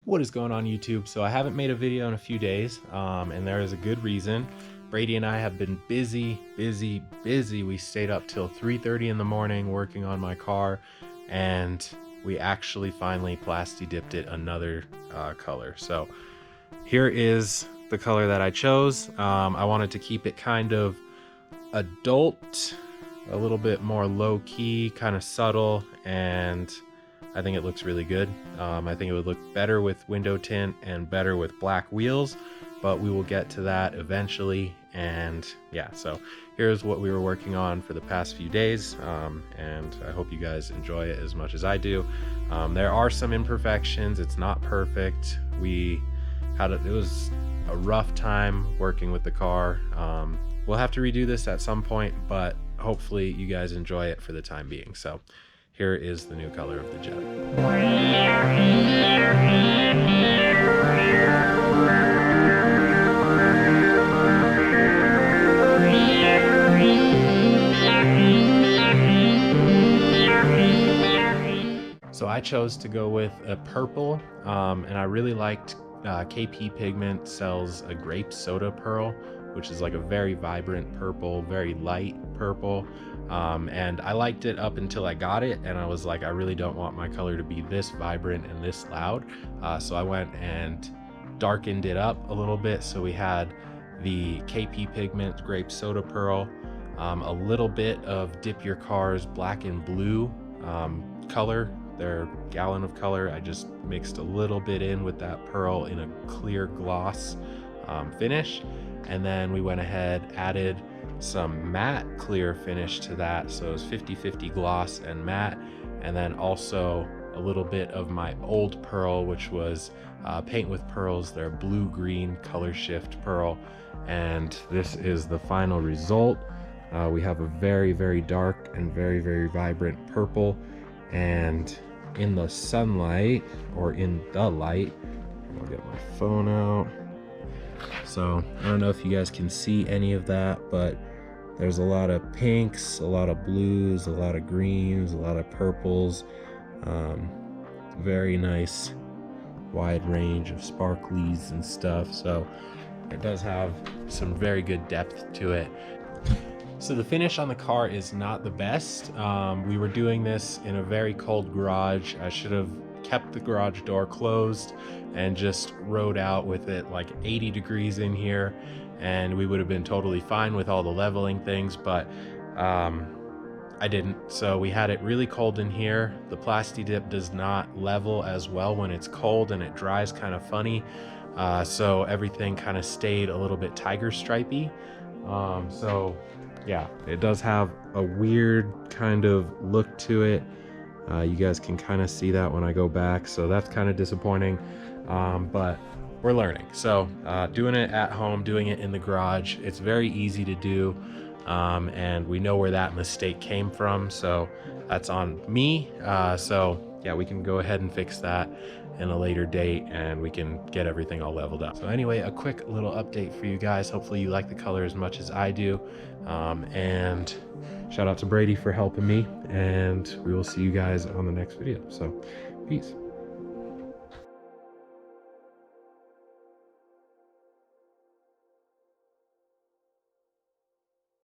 What is going on YouTube? So I haven't made a video in a few days, and there is a good reason. Brady and I have been busy. We stayed up till 3:30 in the morning working on my car, and we actually finally Plasti dipped it another color. So here is the color that I chose. I wanted to keep it kind of adult, a little bit more low-key, kind of subtle, and I think it looks really good. I think it would look better with window tint and better with black wheels, but we will get to that eventually. And yeah, so here's what we were working on for the past few days, and I hope you guys enjoy it as much as I do. There are some imperfections. It's not perfect. It was a rough time working with the car. We'll have to redo this at some point, but hopefully you guys enjoy it for the time being. So here is the new color of the Jetta. So I chose to go with a purple, and I really liked KP Pigment sells a grape soda pearl, which is like a very vibrant purple, very light purple. And I liked it up until I got it, and I was like, I really don't want my color to be this vibrant and this loud. So I went and darkened it up a little bit. So we had the KP Pigment grape soda pearl, a little bit of Dip Your Car's black and blue color, their gallon of color. I just mixed a little bit in with that pearl in a clear gloss finish. And then we went ahead, added some matte clear finish to that. So it was 50-50 gloss and matte. And then also a little bit of my old pearl, which was Paint with Pearls, their blue-green color shift pearl. And this is the final result. We have a very dark and very vibrant purple. And in the sunlight, or in the light, I'll get my phone out. So I don't know if you guys can see any of that, but there's a lot of pinks, a lot of blues, a lot of greens, a lot of purples. Very nice wide range of sparklies and stuff. So it does have some very good depth to it. So the finish on the car is not the best. We were doing this in a very cold garage. I should have kept the garage door closed and just rode out with it like 80 degrees in here, and we would have been totally fine with all the leveling things, but I didn't. So we had it really cold in here. The Plasti dip does not level as well when it's cold, and it dries kind of funny. So everything kind of stayed a little bit tiger stripey. So yeah, it does have a weird kind of look to it. You guys can kind of see that when I go back, so that's kind of disappointing, but we're learning. So doing it at home, doing it in the garage, it's very easy to do, and we know where that mistake came from, so that's on me. So yeah, we can go ahead and fix that in a later date, and we can get everything all leveled up. So anyway, a quick little update for you guys. Hopefully you like the color as much as I do, and shout out to Brady for helping me, and we will see you guys on the next video. So peace.